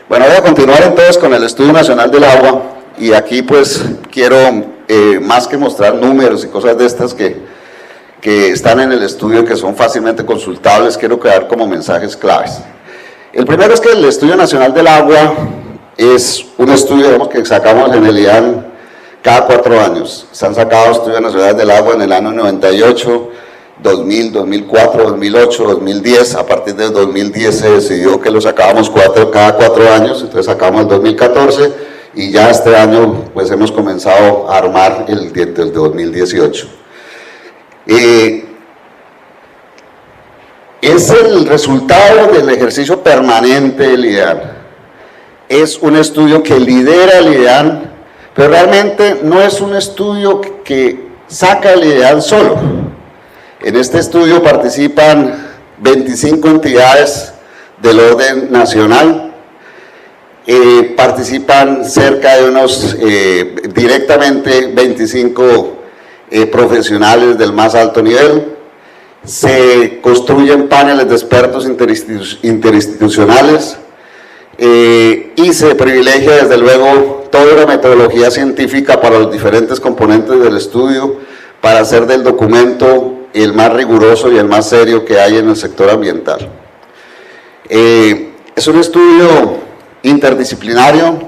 Bueno, voy a continuar entonces con el Estudio Nacional del Agua, y aquí pues quiero más que mostrar números y cosas de estas que están en el estudio, que son fácilmente consultables, quiero quedar como mensajes claves. El primero es que el Estudio Nacional del Agua es un estudio, digamos, que sacamos en el IAN cada 4 años. Se han sacado estudios nacionales del agua en el año 98, 2000, 2004, 2008, 2010. A partir del 2010 se decidió que lo sacábamos cada 4 años, entonces sacamos el 2014 y ya este año pues hemos comenzado a armar el del 2018. Es el resultado del ejercicio permanente del IDEAN. Es un estudio que lidera el IDEAN, pero realmente no es un estudio que saca el IDEAN solo. En este estudio participan 25 entidades del orden nacional, participan cerca de unos, directamente 25 profesionales del más alto nivel, se construyen paneles de expertos interinstitucionales, y se privilegia desde luego toda una metodología científica para los diferentes componentes del estudio, para hacer del documento el más riguroso y el más serio que hay en el sector ambiental. Es un estudio interdisciplinario,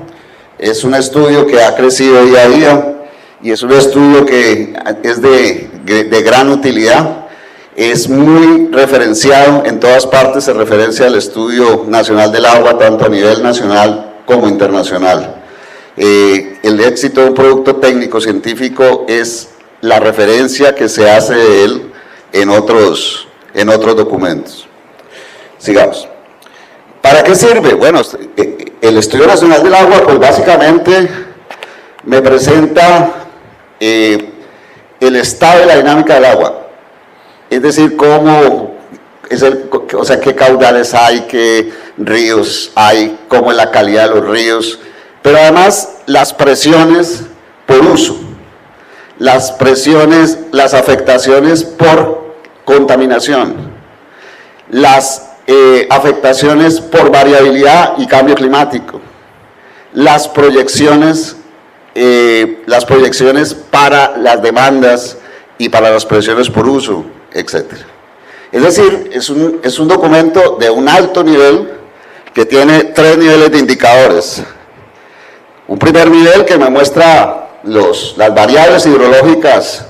es un estudio que ha crecido día a día y es un estudio que es de gran utilidad, es muy referenciado, en todas partes se referencia al Estudio Nacional del Agua, tanto a nivel nacional como internacional. El éxito de un producto técnico-científico es la referencia que se hace de él en otros documentos. Sigamos. ¿Para qué sirve? Bueno, el Estudio Nacional del Agua, pues básicamente me presenta el estado de la dinámica del agua, es decir, cómo es o sea, qué caudales hay, qué ríos hay, cómo es la calidad de los ríos, pero además las presiones por uso, las presiones, las afectaciones por contaminación, las afectaciones por variabilidad y cambio climático, las proyecciones para las demandas y para las presiones por uso, etc. Es decir, es un documento de un alto nivel que tiene 3 niveles de indicadores. Un primer nivel que me muestra las variables hidrológicas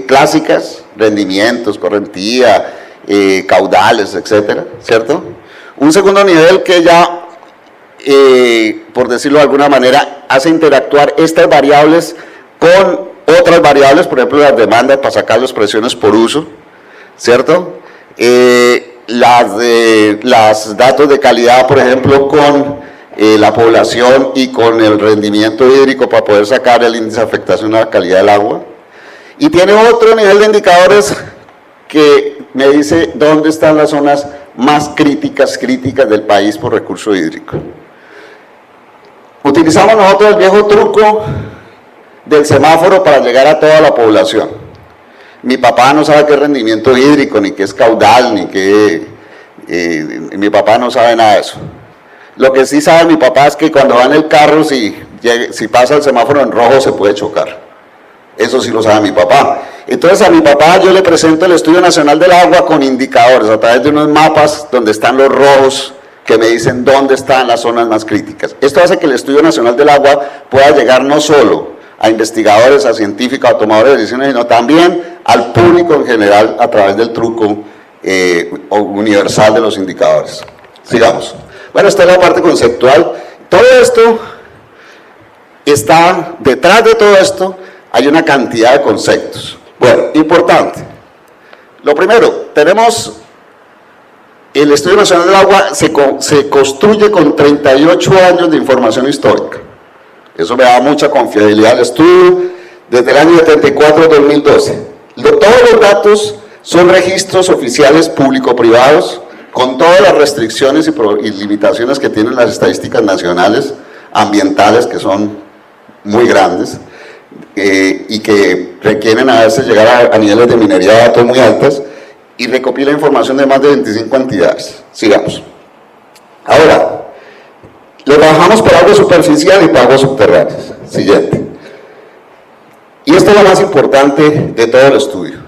clásicas, rendimientos, correntía, caudales, etcétera, ¿cierto? Un segundo nivel que ya, por decirlo de alguna manera, hace interactuar estas variables con otras variables, por ejemplo, las demandas para sacar las presiones por uso, ¿cierto? Las datos de calidad, por ejemplo, con la población y con el rendimiento hídrico para poder sacar el índice de afectación a la calidad del agua. Y tiene otro nivel de indicadores que me dice dónde están las zonas más críticas del país por recurso hídrico. Utilizamos nosotros el viejo truco del semáforo para llegar a toda la población. Mi papá no sabe qué es rendimiento hídrico, ni qué es caudal, ni qué... mi papá no sabe nada de eso. Lo que sí sabe mi papá es que cuando va en el carro, si pasa el semáforo en rojo, se puede chocar. Eso sí lo sabe mi papá. Entonces a mi papá yo le presento el Estudio Nacional del Agua con indicadores, a través de unos mapas donde están los rojos, que me dicen dónde están las zonas más críticas. Esto hace que el Estudio Nacional del Agua pueda llegar no solo a investigadores, a científicos, a tomadores de decisiones, sino también al público en general a través del truco universal de los indicadores. Sigamos. Bueno, esta es la parte conceptual. Todo esto está, detrás de todo esto hay una cantidad de conceptos. Bueno, importante. Lo primero, tenemos el Estudio Nacional del Agua, se construye con 38 años de información histórica. Eso me da mucha confiabilidad al estudio, desde el año 74 al 2012. Todos los datos son registros oficiales público-privados, con todas las restricciones y limitaciones que tienen las estadísticas nacionales ambientales, que son muy grandes, y que requieren a veces llegar a niveles de minería de datos muy altas, y recopila información de más de 25 entidades. Sigamos. Ahora, Lo trabajamos para agua superficial y para aguas subterráneas. Siguiente. Y esto es lo más importante de todo el estudio.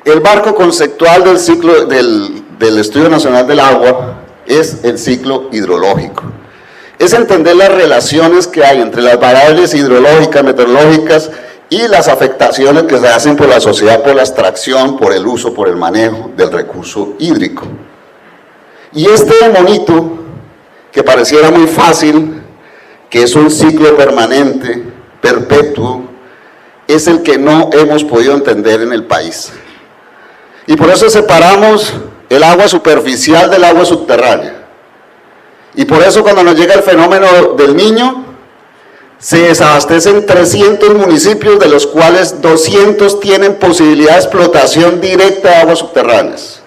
El marco conceptual del ciclo del Estudio Nacional del Agua es el ciclo hidrológico. Es entender las relaciones que hay entre las variables hidrológicas, meteorológicas y las afectaciones que se hacen por la sociedad, por la extracción, por el uso, por el manejo del recurso hídrico. Y este monito, que pareciera muy fácil, que es un ciclo permanente, perpetuo, es el que no hemos podido entender en el país. Y por eso separamos el agua superficial del agua subterránea. Y por eso cuando nos llega el fenómeno del Niño, se desabastecen 300 municipios, de los cuales 200 tienen posibilidad de explotación directa de aguas subterráneas.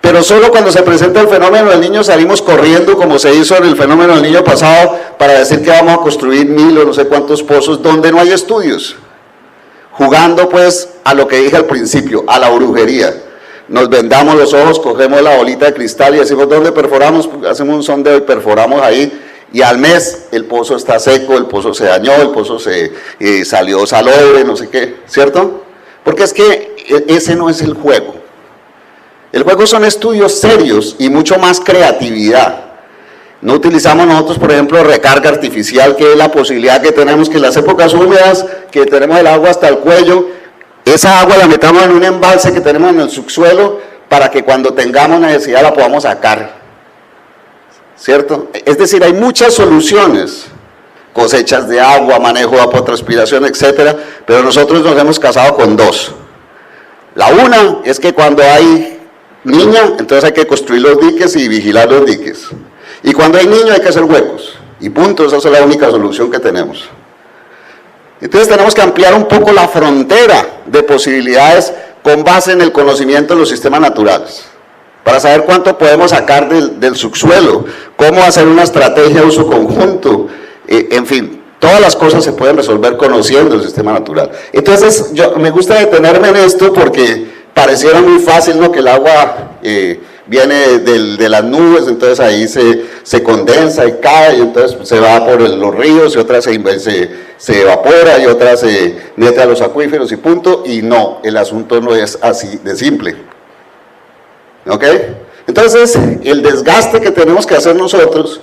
Pero solo cuando se presenta el fenómeno del Niño salimos corriendo, como se hizo en el fenómeno del Niño pasado, para decir que vamos a construir 1000 o no sé cuántos pozos donde no hay estudios. Jugando pues a lo que dije al principio, a la brujería. Nos vendamos los ojos, cogemos la bolita de cristal y decimos ¿dónde perforamos? Hacemos un sondeo y perforamos ahí, y al mes el pozo está seco, el pozo se dañó, el pozo salió salobre, no sé qué, ¿cierto? Porque es que ese no es el juego. El juego son estudios serios y mucho más creatividad. No utilizamos nosotros, por ejemplo, recarga artificial, que es la posibilidad que tenemos que en las épocas húmedas, que tenemos el agua hasta el cuello, esa agua la metamos en un embalse que tenemos en el subsuelo para que cuando tengamos necesidad la podamos sacar, ¿cierto? Es decir, hay muchas soluciones, cosechas de agua, manejo de evapotranspiración, etcétera, pero nosotros nos hemos casado con dos. La una es que cuando hay niña, entonces hay que construir los diques y vigilar los diques. Y cuando hay niño hay que hacer huecos. Y punto, esa es la única solución que tenemos. Entonces tenemos que ampliar un poco la frontera de posibilidades con base en el conocimiento de los sistemas naturales, para saber cuánto podemos sacar del subsuelo, cómo hacer una estrategia de uso conjunto, en fin, todas las cosas se pueden resolver conociendo el sistema natural. Entonces me gusta detenerme en esto porque pareciera muy fácil, ¿no?, que el agua viene de las nubes, entonces ahí se condensa y cae, y entonces se va por los ríos, y otra se evapora, y otra se mete a los acuíferos y punto, y no, el asunto no es así de simple. ¿Ok? Entonces, el desgaste que tenemos que hacer nosotros,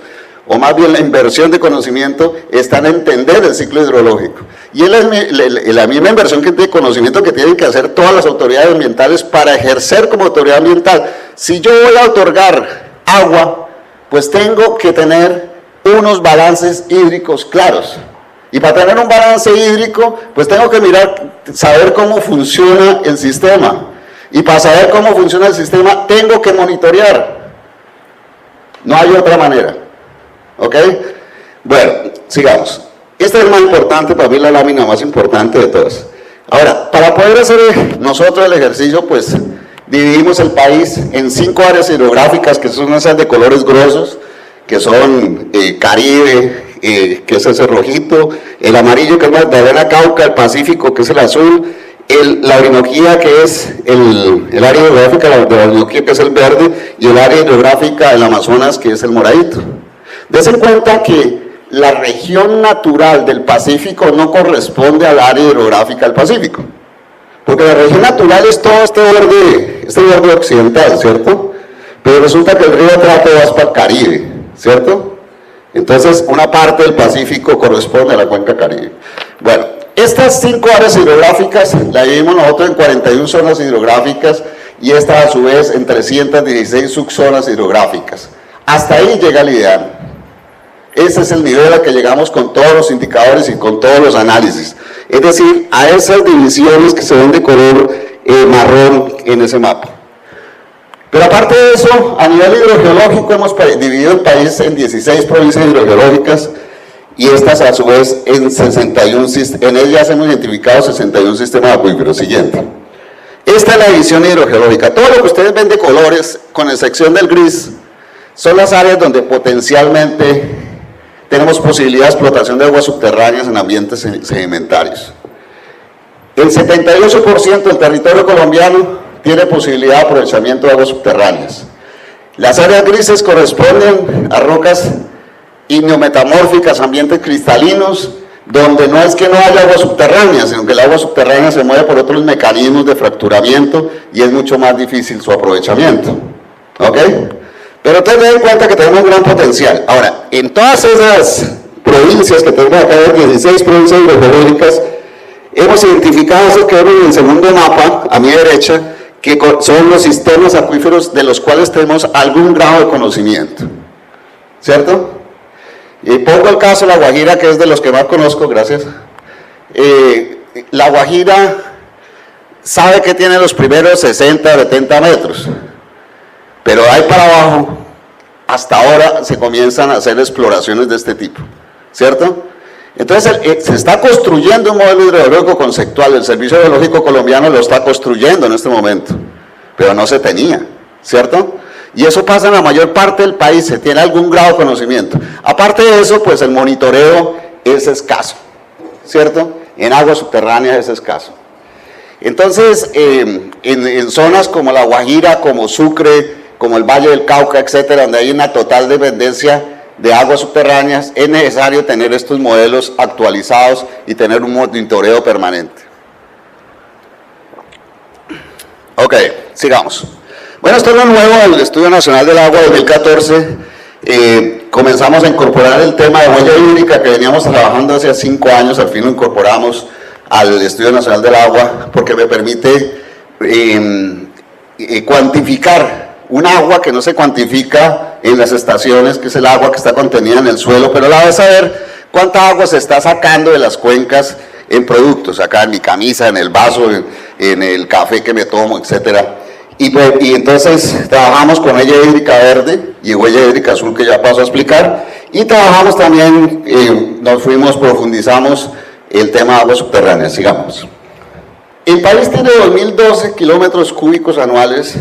o más bien la inversión de conocimiento, está en entender el ciclo hidrológico. Y es la misma inversión de conocimiento que tienen que hacer todas las autoridades ambientales para ejercer como autoridad ambiental. Si yo voy a otorgar agua, pues tengo que tener unos balances hídricos claros. Y para tener un balance hídrico, pues tengo que saber cómo funciona el sistema. Y para saber cómo funciona el sistema, tengo que monitorear. No hay otra manera. ¿Ok? Bueno, sigamos. Esta es la más importante, para mí la lámina más importante de todas. Ahora, para poder hacer nosotros el ejercicio, pues dividimos el país en 5 áreas hidrográficas, que son esas de colores gruesos, que son Caribe, que es ese rojito, el amarillo, que es Magdalena, Cauca, el Pacífico, que es el azul, la Orinoquía, que es el área hidrográfica de la Orinoquía, que es el verde, y el área hidrográfica del Amazonas, que es el moradito. Dense cuenta que la región natural del Pacífico no corresponde al área hidrográfica del Pacífico, porque la región natural es todo este borde occidental, ¿cierto? Pero resulta que el río Trapo va para el Caribe, ¿cierto? Entonces una parte del Pacífico corresponde a la cuenca Caribe. Bueno, estas 5 áreas hidrográficas las dividimos nosotros en 41 zonas hidrográficas, y estas a su vez en 316 subzonas hidrográficas. Hasta ahí llega el ideal. Ese es el nivel al que llegamos con todos los indicadores y con todos los análisis. Es decir, a esas divisiones que se ven de color marrón en ese mapa. Pero aparte de eso, a nivel hidrogeológico hemos dividido el país en 16 provincias hidrogeológicas, y estas a su vez en ellas hemos identificado 61 sistemas acuíferos. Siguiente. Esta es la división hidrogeológica. Todo lo que ustedes ven de colores, con excepción del gris, son las áreas donde potencialmente tenemos posibilidad de explotación de aguas subterráneas en ambientes sedimentarios. El 78% del territorio colombiano tiene posibilidad de aprovechamiento de aguas subterráneas. Las áreas grises corresponden a rocas igneometamórficas, ambientes cristalinos, donde no es que no haya agua subterránea, sino que el agua subterránea se mueve por otros mecanismos de fracturamiento y es mucho más difícil su aprovechamiento. ¿Ok? Pero ten en cuenta que tenemos un gran potencial. Ahora, en todas esas provincias que tenemos acá, 16 provincias hidrogeológicas, hemos identificado eso que vemos en el segundo mapa, a mi derecha, que son los sistemas acuíferos de los cuales tenemos algún grado de conocimiento. ¿Cierto? Y pongo el caso de La Guajira, que es de los que más conozco, gracias. La Guajira sabe que tiene los primeros 60, 70 metros, pero ahí para abajo, hasta ahora se comienzan a hacer exploraciones de este tipo, ¿cierto? Entonces se está construyendo un modelo hidrogeológico conceptual, el Servicio Geológico Colombiano lo está construyendo en este momento, pero no se tenía, ¿cierto? Y eso pasa en la mayor parte del país, se tiene algún grado de conocimiento. Aparte de eso, pues el monitoreo es escaso, ¿cierto? En aguas subterráneas es escaso. Entonces, en zonas como La Guajira, como Sucre, como el Valle del Cauca, etcétera, donde hay una total dependencia de aguas subterráneas, es necesario tener estos modelos actualizados y tener un monitoreo permanente. Ok, sigamos. Bueno, esto es lo nuevo del Estudio Nacional del Agua 2014. Comenzamos a incorporar el tema de huella hídrica que veníamos trabajando hace 5 años, al fin lo incorporamos al Estudio Nacional del Agua porque me permite cuantificar un agua que no se cuantifica en las estaciones, que es el agua que está contenida en el suelo, pero a la vez saber cuánta agua se está sacando de las cuencas en productos, acá en mi camisa, en el vaso, en el café que me tomo, etcétera. Y entonces trabajamos con huella hídrica verde y huella hídrica azul, que ya paso a explicar, y trabajamos también, profundizamos el tema de aguas subterráneas. Sigamos. El país tiene 2012 kilómetros cúbicos anuales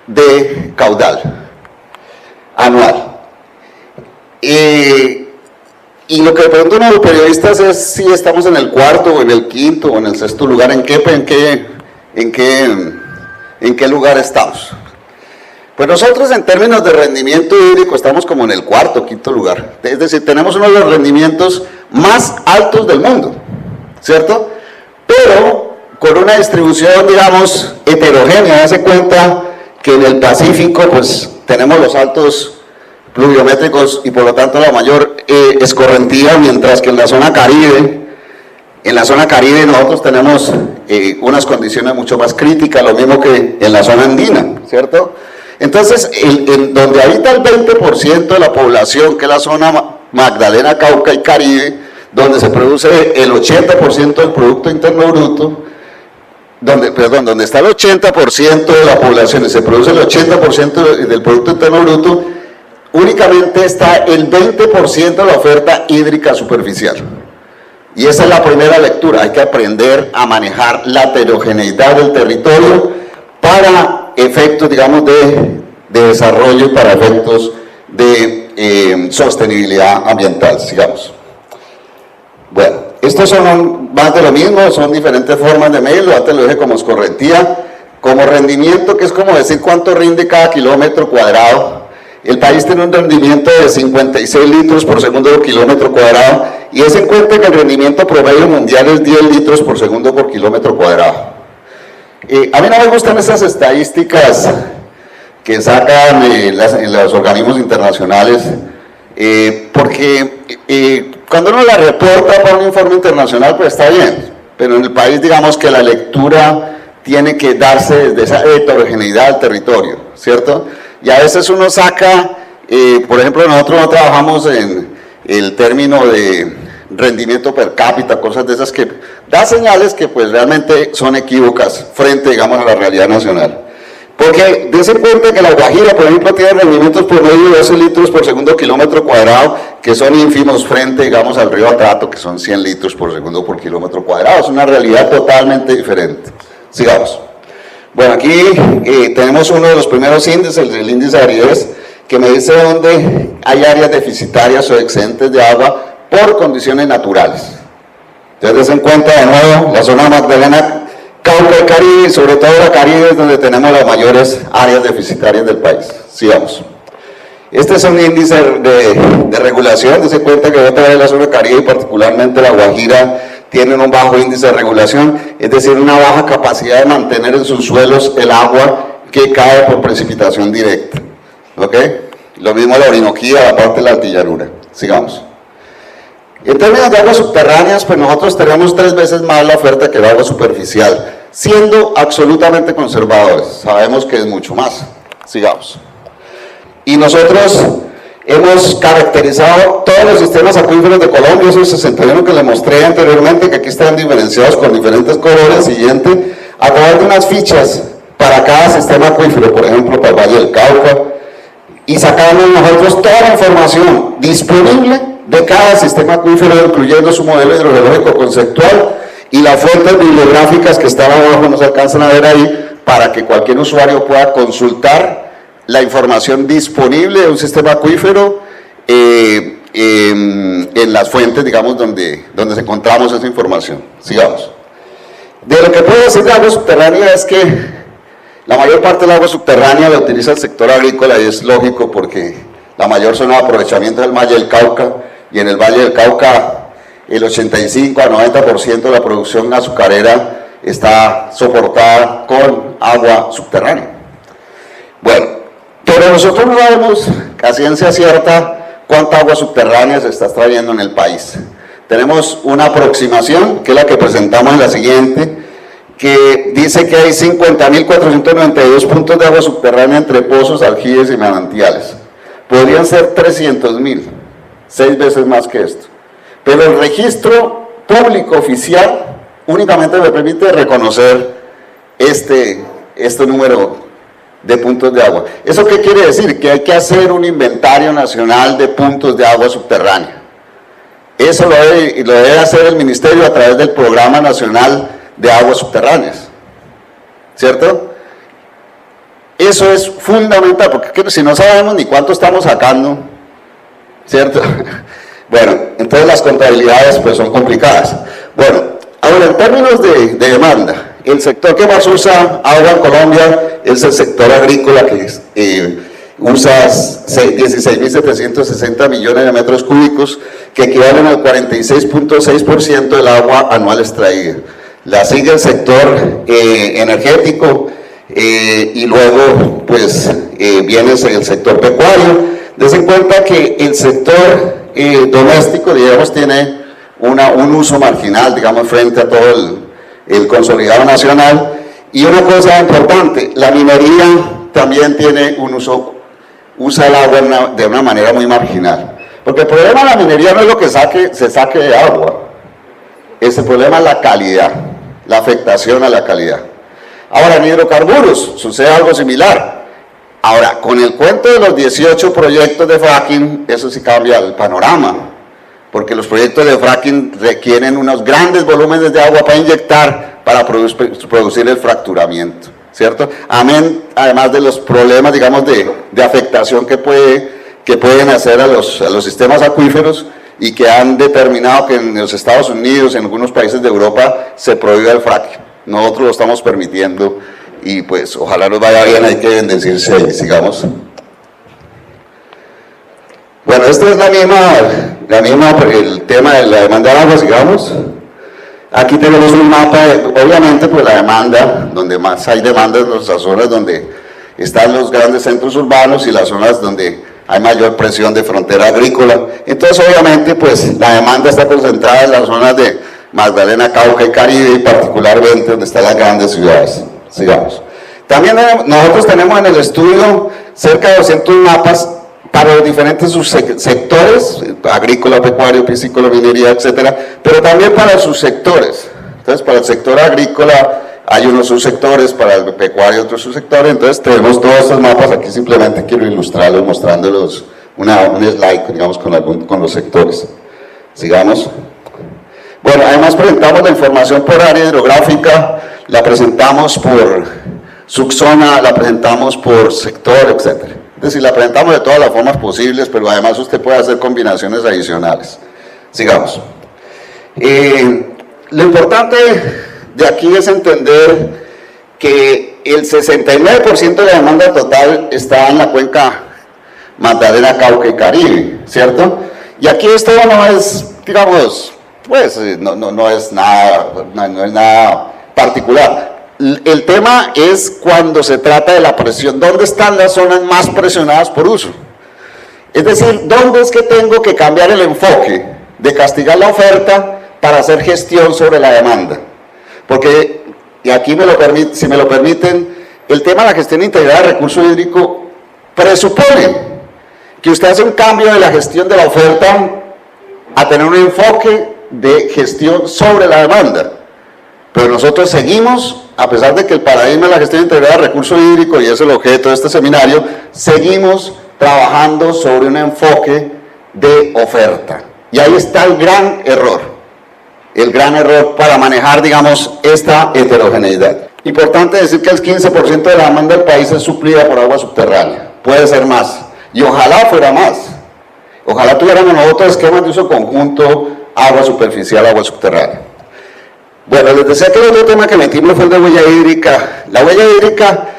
de caudal anual. Y lo que preguntan a los periodistas es si estamos en el cuarto o en el quinto o en el sexto lugar, ¿en qué lugar estamos? Pues nosotros en términos de rendimiento hídrico estamos como en el cuarto, quinto lugar. Es decir, tenemos uno de los rendimientos más altos del mundo, ¿cierto? Pero con una distribución, digamos, heterogénea. Hace cuenta que en el Pacífico, pues, tenemos los altos pluviométricos y por lo tanto la mayor escorrentía, mientras que en la zona Caribe, nosotros tenemos unas condiciones mucho más críticas, lo mismo que en la zona andina, ¿cierto? Entonces, donde habita el 20% de la población, que es la zona Magdalena, Cauca y Caribe, donde se produce el 80% del Producto Interno Bruto, donde está el 80% de la población y se produce el 80% del Producto Interno Bruto, únicamente está el 20% de la oferta hídrica superficial. Y esa es la primera lectura, hay que aprender a manejar la heterogeneidad del territorio para efectos, digamos, de desarrollo y para efectos de sostenibilidad ambiental. Sigamos. Bueno, estos son más de lo mismo, son diferentes formas de medirlo. Antes lo dije como escorrentía, como rendimiento, que es como decir cuánto rinde cada kilómetro cuadrado. El país tiene un rendimiento de 56 litros por segundo por kilómetro cuadrado, y es en cuenta que el rendimiento promedio mundial es 10 litros por segundo por kilómetro cuadrado. A mí no me gustan esas estadísticas que sacan los organismos internacionales, porque cuando uno la reporta para un informe internacional, pues está bien, pero en el país, digamos que la lectura tiene que darse desde esa heterogeneidad del territorio, ¿cierto? Y a veces uno saca, por ejemplo, nosotros no trabajamos en el término de rendimiento per cápita, cosas de esas que da señales que pues realmente son equívocas frente, digamos, a la realidad nacional. Porque dense cuenta que La Guajira, por ejemplo, tiene rendimientos promedio de 12 litros por segundo kilómetro cuadrado, que son ínfimos frente, digamos, al río Atrato, que son 100 litros por segundo por kilómetro cuadrado. Es una realidad totalmente diferente. Sigamos. Bueno, aquí tenemos uno de los primeros índices, el índice de aridez, que me dice dónde hay áreas deficitarias o excedentes de agua por condiciones naturales. Entonces, den cuenta de nuevo, la zona Magdalena, Cauca y Caribe, sobre todo la Caribe, es donde tenemos las mayores áreas deficitarias del país. Sigamos. Este es un índice de regulación. Dese cuenta que otra vez la zona Caribe y particularmente la Guajira tienen un bajo índice de regulación, es decir, una baja capacidad de mantener en sus suelos el agua que cae por precipitación directa. ¿Ok? Lo mismo la Orinoquía, la parte de la altillanura. Sigamos. En términos de aguas subterráneas, pues nosotros tenemos 3 veces más la oferta que el agua superficial, siendo absolutamente conservadores. Sabemos que es mucho más. Sigamos. Y nosotros hemos caracterizado todos los sistemas acuíferos de Colombia, esos 61 que les mostré anteriormente, que aquí están diferenciados con diferentes colores, siguiente, a través de unas fichas para cada sistema acuífero, por ejemplo, para el Valle del Cauca, y sacamos nosotros toda la información disponible de cada sistema acuífero, incluyendo su modelo hidrogeológico conceptual y las fuentes bibliográficas que están abajo, no se alcanzan a ver ahí, para que cualquier usuario pueda consultar la información disponible de un sistema acuífero en las fuentes, digamos, donde encontramos esa información. Sigamos. De lo que puedo decir de agua subterránea es que la mayor parte del agua subterránea la utiliza el sector agrícola, y es lógico porque la mayor zona de aprovechamiento es el Valle del Cauca, y en el Valle del Cauca el 85 al 90% de la producción azucarera está soportada con agua subterránea. Bueno, pero nosotros no sabemos a ciencia cierta cuánta agua subterránea se está extrayendo en el país. Tenemos una aproximación, que es la que presentamos en la siguiente, que dice que hay 50.492 puntos de agua subterránea entre pozos, aljibes y manantiales. Podrían ser 300.000, 6 veces más que esto. Pero el registro público oficial únicamente me permite reconocer este número de puntos de agua. ¿Eso qué quiere decir? Que hay que hacer un inventario nacional de puntos de agua subterránea. Eso lo debe hacer el Ministerio a través del Programa Nacional de Aguas Subterráneas, ¿cierto? Eso es fundamental, porque si no sabemos ni cuánto estamos sacando, ¿cierto? Bueno, entonces las contabilidades pues son complicadas. Bueno, ahora en términos de demanda, el sector que más usa agua en Colombia es el sector agrícola, que usa 16.760 millones de metros cúbicos, que equivalen al 46.6% del agua anual extraída. La sigue el sector energético y luego pues viene el sector pecuario. Desen cuenta que el sector doméstico, digamos, tiene un uso marginal, digamos, frente a todo el consolidado nacional. Y una cosa importante, la minería también tiene un uso, usa el agua de una manera muy marginal. Porque el problema de la minería no es lo que se saque de agua, ese problema es la calidad, la afectación a la calidad. Ahora, en hidrocarburos sucede algo similar. Ahora, con el cuento de los 18 proyectos de fracking, eso sí cambia el panorama, porque los proyectos de fracking requieren unos grandes volúmenes de agua para inyectar, para producir el fracturamiento, ¿cierto? Amén, además de los problemas, digamos, de afectación que pueden hacer a los sistemas acuíferos, y que han determinado que en los Estados Unidos, en algunos países de Europa, se prohíbe el fracking. Nosotros lo estamos permitiendo y pues ojalá nos vaya bien, hay que bendecirse ahí, sigamos. Bueno, esta es el tema de la demanda de agua, sigamos. Aquí tenemos un mapa, obviamente pues la demanda, donde más hay demanda en las zonas donde están los grandes centros urbanos y las zonas donde hay mayor presión de frontera agrícola. Entonces obviamente pues la demanda está concentrada en las zonas de Magdalena, Cauca y Caribe, y particularmente donde están las grandes ciudades. Sigamos. También nosotros tenemos en el estudio cerca de 200 mapas para los diferentes subsectores, agrícola, pecuario, piscícola, minería, etcétera, pero también para sus sectores. Entonces, para el sector agrícola hay unos subsectores, para el pecuario otros subsectores. Entonces tenemos todos estos mapas, aquí simplemente quiero ilustrarlos mostrándolos un slide, digamos, con los sectores. Sigamos. Bueno, además presentamos la información por área hidrográfica, la presentamos por subzona, la presentamos por sector, etcétera. Es decir, la presentamos de todas las formas posibles, pero además usted puede hacer combinaciones adicionales. Sigamos. Lo importante de aquí es entender que el 69% de la demanda total está en la cuenca Magdalena, Cauca y Caribe, ¿cierto? Y aquí esto no es, digamos, pues no es nada particular. El tema es cuando se trata de la presión, ¿dónde están las zonas más presionadas por uso? Es decir, ¿dónde es que tengo que cambiar el enfoque de castigar la oferta para hacer gestión sobre la demanda? Porque, y aquí si me lo permiten, el tema de la gestión integrada de recurso hídrico presupone que usted hace un cambio de la gestión de la oferta a tener un enfoque de gestión sobre la demanda. Pero nosotros seguimos, a pesar de que el paradigma de la gestión integrada de recurso hídrico, y es el objeto de este seminario, seguimos trabajando sobre un enfoque de oferta. Y ahí está el gran error para manejar, digamos, esta heterogeneidad. Importante decir que el 15% de la demanda del país es suplida por agua subterránea, puede ser más, y ojalá fuera más. Ojalá tuviéramos nosotros esquemas de uso conjunto, agua superficial, agua subterránea. Bueno, les decía que el otro tema que metimos fue el de huella hídrica. La huella hídrica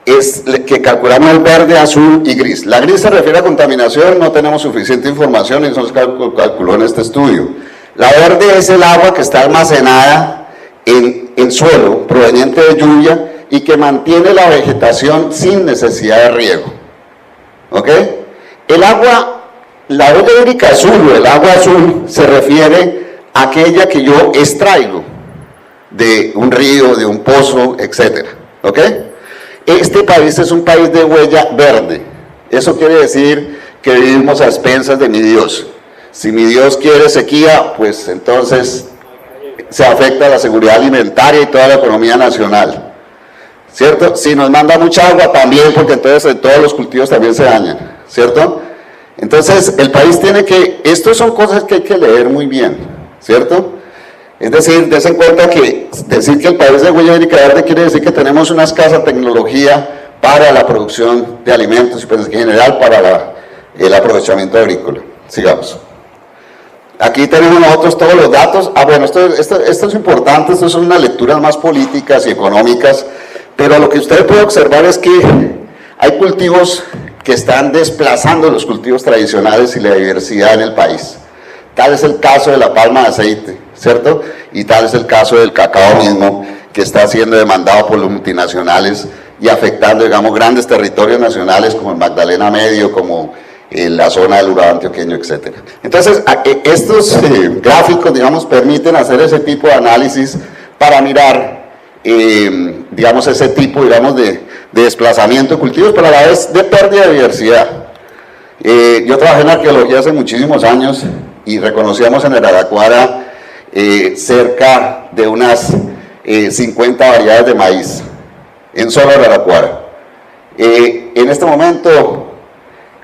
es que calculamos el verde, azul y gris. La gris se refiere a contaminación, no tenemos suficiente información y eso se calculó en este estudio. La verde es el agua que está almacenada en suelo proveniente de lluvia y que mantiene la vegetación sin necesidad de riego. ¿Ok? La huella hídrica azul o el agua azul se refiere a aquella que yo extraigo de un río, de un pozo, etc. ¿Ok? Este país es un país de huella verde. Eso quiere decir que vivimos a expensas de mi Dios. Si mi Dios quiere sequía, pues entonces se afecta la seguridad alimentaria y toda la economía nacional, ¿cierto? Si nos manda mucha agua también, porque entonces todos los cultivos también se dañan, ¿cierto? Entonces el país tiene que, estas son cosas que hay que leer muy bien, ¿cierto? Es decir, des en cuenta que decir que el país de huella hídrica verde quiere decir que tenemos una escasa tecnología para la producción de alimentos y pues en general para el aprovechamiento agrícola. Sigamos. Aquí tenemos nosotros todos los datos. Bueno, esto es importante, esto son unas lecturas más políticas y económicas, pero lo que usted puede observar es que hay cultivos que están desplazando los cultivos tradicionales y la diversidad en el país. Tal es el caso de la palma de aceite, ¿cierto? Y tal es el caso del cacao mismo, que está siendo demandado por los multinacionales y afectando, digamos, grandes territorios nacionales como el Magdalena Medio, como la zona del Urabá antioqueño, etc. Entonces, estos gráficos, digamos, permiten hacer ese tipo de análisis para mirar, digamos, ese tipo, digamos, de desplazamiento de cultivos, pero a la vez de pérdida de diversidad. Yo trabajé en arqueología hace muchísimos años y reconocíamos en el Araraquara cerca de unas 50 variedades de maíz, en solo Araraquara. En este momento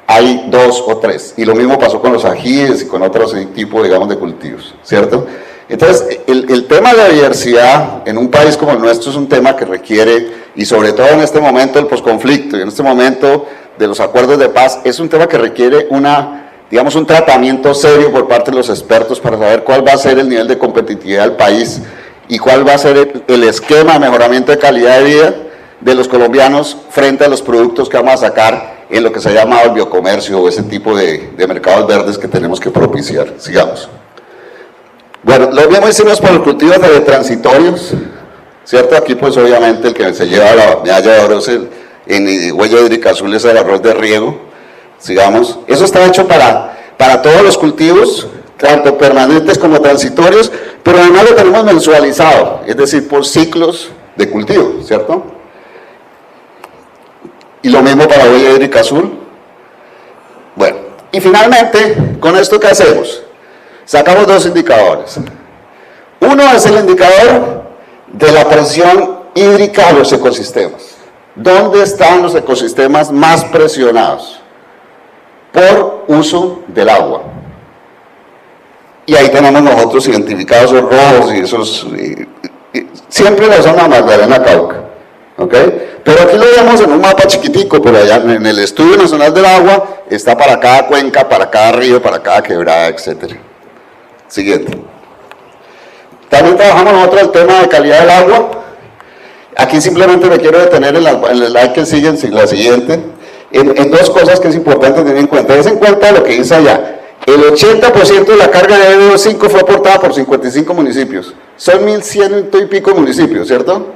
hay 2 o 3, y lo mismo pasó con los ajíes y con otros tipos, digamos, de cultivos, ¿cierto? Entonces, el tema de la diversidad en un país como el nuestro es un tema que requiere, y sobre todo en este momento del posconflicto y en este momento de los acuerdos de paz, es un tema que requiere digamos, un tratamiento serio por parte de los expertos para saber cuál va a ser el nivel de competitividad del país y cuál va a ser el esquema de mejoramiento de calidad de vida de los colombianos frente a los productos que vamos a sacar en lo que se ha llamado el biocomercio o ese tipo de mercados verdes que tenemos que propiciar. Sigamos. Bueno, lo mismo hicimos por los cultivos de transitorios, ¿cierto? Aquí pues obviamente el que se lleva la medalla de oro en huella hídrica azul es el arroz de riego. Sigamos. Eso está hecho para todos los cultivos, tanto permanentes como transitorios, pero además lo tenemos mensualizado, es decir, por ciclos de cultivo, ¿cierto? Y lo mismo para huella hídrica azul. Bueno, y finalmente, con esto ¿qué hacemos? Sacamos 2 indicadores. Uno es el indicador de la presión hídrica a los ecosistemas. ¿Dónde están los ecosistemas más presionados por uso del agua? Y ahí tenemos nosotros identificados esos rojos y esos, siempre la zona Magdalena Cauca, ¿ok? Pero aquí lo vemos en un mapa chiquitico, pero allá en el Estudio Nacional del Agua está para cada cuenca, para cada río, para cada quebrada, etc. Siguiente. También trabajamos nosotros el tema de calidad del agua. Aquí simplemente me quiero detener en el slide que sigue, en la siguiente, en dos cosas que es importante tener en cuenta. Des en cuenta lo que dice allá. El 80% de la carga de BO5 fue aportada por 55 municipios. Son 1.100 y pico municipios, ¿cierto?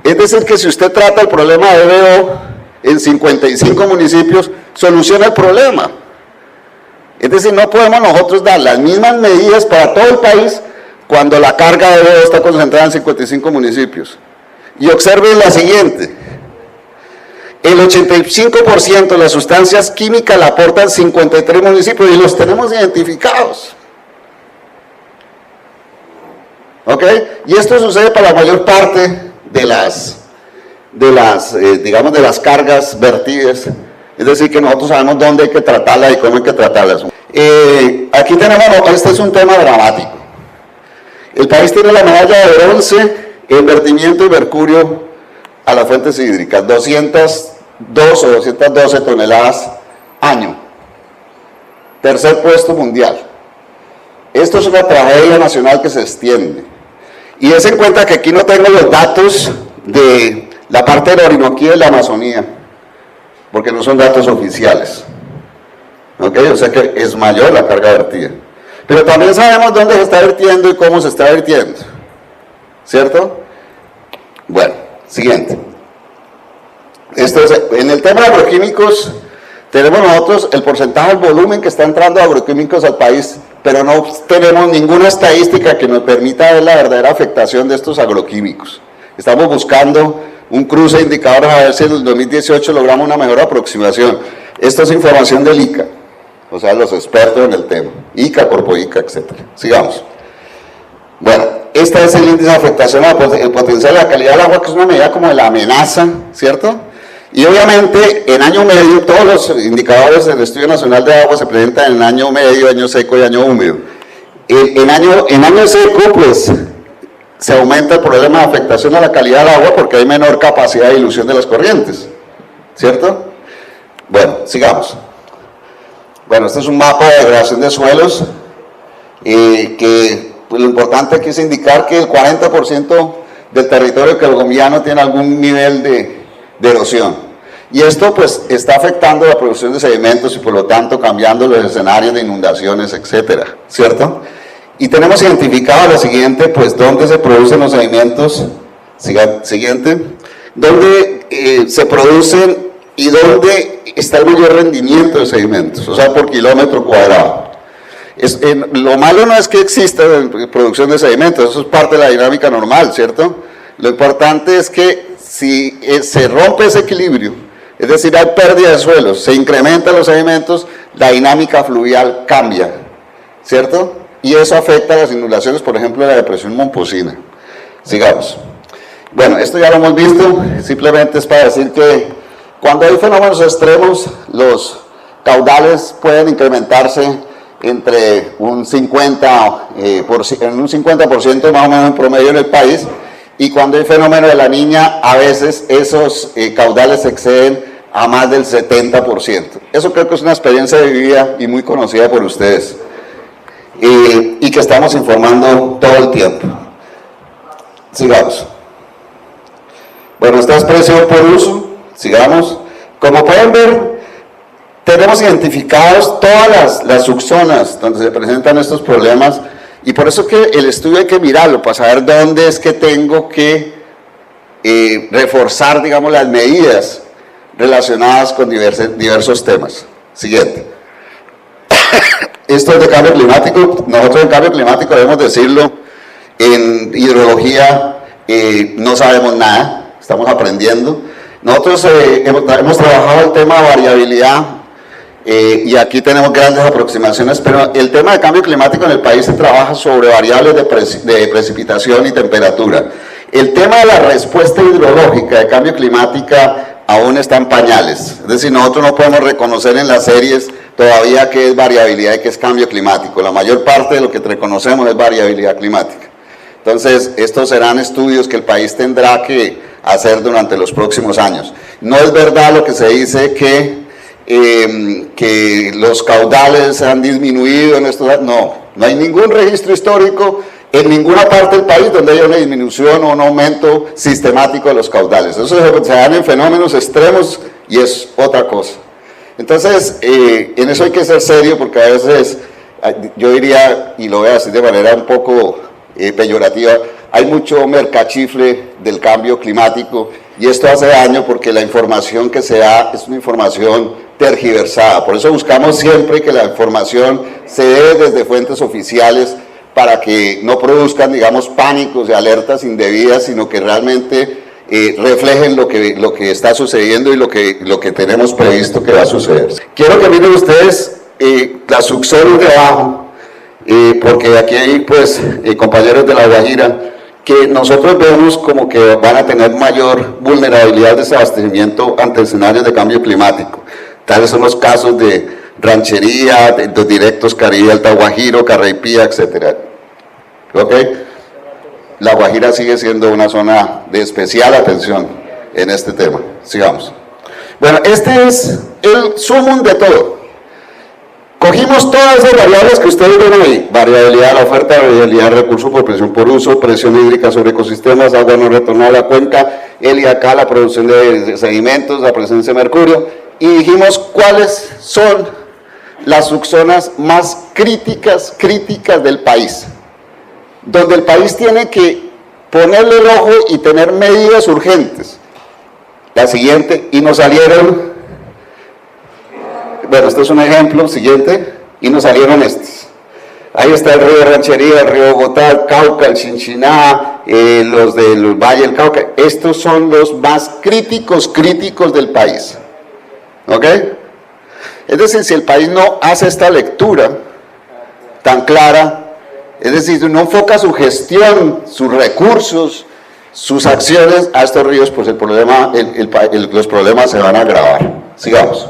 Es decir, que si usted trata el problema de BO en 55 municipios, soluciona el problema. Es decir, no podemos nosotros dar las mismas medidas para todo el país cuando la carga de BO está concentrada en 55 municipios. Y observen la siguiente. El 85% de las sustancias químicas la aportan 53 municipios y los tenemos identificados. ¿Ok? Y esto sucede para la mayor parte de las cargas vertidas. Es decir, que nosotros sabemos dónde hay que tratarlas y cómo hay que tratarlas. Aquí tenemos, este es un tema dramático. El país tiene la medalla de bronce en vertimiento de mercurio a las fuentes hídricas, 202 o 212 toneladas año. Tercer puesto mundial. Esto es una tragedia nacional que se extiende. Y des en cuenta que aquí no tengo los datos de la parte de la Orinoquía y la Amazonía, porque no son datos oficiales. ¿Ok? O sea que es mayor la carga vertida. Pero también sabemos dónde se está vertiendo y cómo se está vertiendo. ¿Cierto? Bueno, siguiente. En el tema de agroquímicos, tenemos nosotros el porcentaje del volumen que está entrando de agroquímicos al país, pero no tenemos ninguna estadística que nos permita ver la verdadera afectación de estos agroquímicos. Estamos buscando un cruce de indicadores a ver si en el 2018 logramos una mejor aproximación. Esto es información del ICA, o sea, los expertos en el tema, ICA, Corpo ICA, etc. Sigamos. Bueno, este es el índice de afectación al potencial de la calidad del agua, que es una medida como de la amenaza, ¿cierto? Y obviamente en año medio, todos los indicadores del Estudio Nacional de Agua se presentan en año medio, año seco y año húmedo. En año seco, pues, se aumenta el problema de afectación a la calidad del agua porque hay menor capacidad de dilución de las corrientes, ¿cierto? Bueno, sigamos. Bueno, este es un mapa de degradación de suelos, que pues, lo importante aquí es indicar que el 40% del territorio colombiano tiene algún nivel de erosión. Y esto pues está afectando la producción de sedimentos y por lo tanto cambiando los escenarios de inundaciones, etcétera, ¿cierto? Y tenemos identificado lo siguiente, pues dónde se producen los sedimentos, siguiente, dónde se producen y dónde está el mayor rendimiento de sedimentos, o sea, por kilómetro cuadrado. Lo malo no es que exista producción de sedimentos, eso es parte de la dinámica normal, ¿cierto? Lo importante es que si se rompe ese equilibrio, es decir, hay pérdida de suelos, se incrementan los sedimentos, la dinámica fluvial cambia, ¿cierto? Y eso afecta a las inundaciones, por ejemplo, de la depresión Momposina. Sigamos. Bueno, esto ya lo hemos visto, simplemente es para decir que cuando hay fenómenos extremos, los caudales pueden incrementarse entre un 50% más o menos en promedio en el país, y cuando hay fenómeno de la Niña, a veces esos caudales exceden a más del 70%. Eso creo que es una experiencia vivida y muy conocida por ustedes, y que estamos informando todo el tiempo. Sigamos. Bueno, esta es presión por uso. Sigamos. Como pueden ver, tenemos identificados todas las subzonas donde se presentan estos problemas, y por eso que el estudio hay que mirarlo para saber dónde es que tengo que reforzar, digamos, las medidas relacionadas con diversos temas. Siguiente. Esto es de cambio climático. Nosotros en cambio climático debemos decirlo, en hidrología no sabemos nada, estamos aprendiendo. Nosotros hemos trabajado el tema de variabilidad, y aquí tenemos grandes aproximaciones, pero el tema de cambio climático en el país se trabaja sobre variables de precipitación y temperatura. El tema de la respuesta hidrológica de cambio climático aún está en pañales, es decir, nosotros no podemos reconocer en las series todavía qué es variabilidad y qué es cambio climático. La mayor parte de lo que reconocemos es variabilidad climática. Entonces, estos serán estudios que el país tendrá que hacer durante los próximos años. No es verdad lo que se dice que los caudales han disminuido en estos años. No hay ningún registro histórico en ninguna parte del país donde haya una disminución o un aumento sistemático de los caudales. Eso se dan en fenómenos extremos y es otra cosa. Entonces, en eso hay que ser serio, porque a veces, yo diría, y lo voy a decir de manera un poco peyorativa, hay mucho mercachifle del cambio climático, y esto hace daño porque la información que se da es una información tergiversada. Por eso buscamos siempre que la información se dé desde fuentes oficiales, para que no produzcan, digamos, pánicos y alertas indebidas, sino que realmente reflejen lo que está sucediendo y lo que tenemos previsto que va a suceder. Quiero que miren ustedes las subzonas de abajo, porque aquí hay pues compañeros de La Guajira que nosotros vemos como que van a tener mayor vulnerabilidad de desabastecimiento ante escenarios de cambio climático. Tales son los casos de Ranchería, de los directos Caribe, Alta Guajiro, Carraipía, etc. ¿Ok? La Guajira sigue siendo una zona de especial atención en este tema. Sigamos. Bueno, este es el sumum de todo. Cogimos todas esas variables que ustedes ven ahí: variabilidad de la oferta, variabilidad de recursos por presión por uso, presión hídrica sobre ecosistemas, agua no retornada a la cuenca, el y acá, la producción de sedimentos, la presencia de mercurio, y dijimos cuáles son las subzonas más críticas del país, donde el país tiene que ponerle el ojo y tener medidas urgentes. La siguiente, y nos salieron, bueno, este es un ejemplo, siguiente, y nos salieron estos. Ahí está el río de Ranchería, el río Bogotá, el Cauca, el Chinchiná, los del Valle del Cauca. Estos son los más críticos del país. ¿Ok? Es decir, si el país no hace esta lectura tan clara, es decir, no enfoca su gestión, sus recursos, sus acciones a estos ríos, pues el problema, los problemas se van a agravar. Sigamos.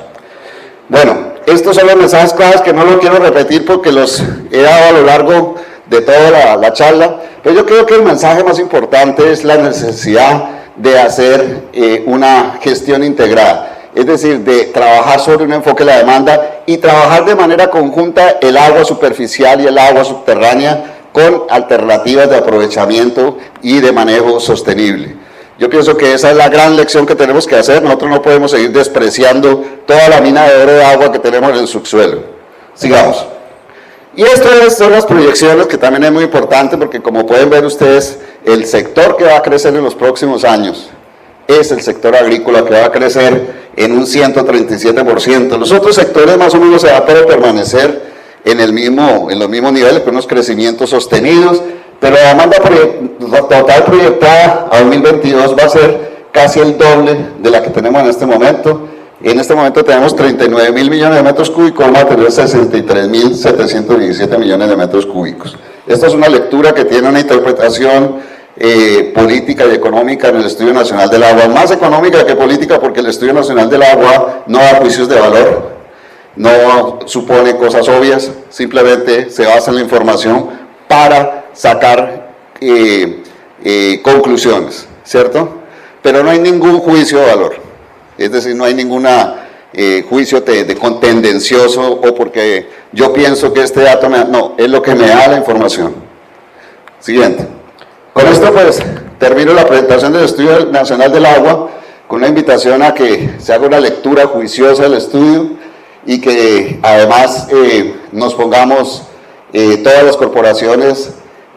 Bueno, estos son los mensajes claves que no los quiero repetir porque los he dado a lo largo de toda la charla, pero yo creo que el mensaje más importante es la necesidad de hacer una gestión integrada. Es decir, de trabajar sobre un enfoque de la demanda y trabajar de manera conjunta el agua superficial y el agua subterránea con alternativas de aprovechamiento y de manejo sostenible. Yo pienso que esa es la gran lección que tenemos que hacer. Nosotros no podemos seguir despreciando toda la mina de oro de agua que tenemos en el subsuelo. Sigamos. Y estas son las proyecciones, que también es muy importante, porque como pueden ver ustedes, el sector que va a crecer en los próximos años es el sector agrícola, que va a crecer en un 137%. Los otros sectores más o menos se va a poder permanecer en los mismos niveles, con unos crecimientos sostenidos, pero la demanda total proyectada a 2022 va a ser casi el doble de la que tenemos en este momento. En este momento tenemos 39.000 millones de metros cúbicos, vamos a tener 63.717 millones de metros cúbicos. Esta es una lectura que tiene una interpretación política y económica en el Estudio Nacional del Agua, más económica que política, porque el Estudio Nacional del Agua no da juicios de valor, no supone cosas obvias, simplemente se basa en la información para sacar conclusiones, ¿cierto? Pero no hay ningún juicio de valor, es decir, no hay ningún juicio tendencioso o porque yo pienso que este dato no, es lo que me da la información. Siguiente. Con esto pues termino la presentación del Estudio Nacional del Agua, con una invitación a que se haga una lectura juiciosa del estudio y que además nos pongamos todas las corporaciones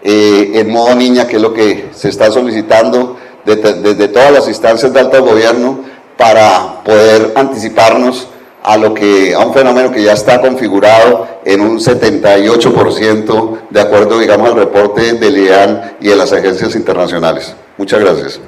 en modo niña, que es lo que se está solicitando desde todas las instancias de alto gobierno, para poder anticiparnos a un fenómeno que ya está configurado en un 78%, de acuerdo, digamos, al reporte del IEAN y de las agencias internacionales. Muchas gracias.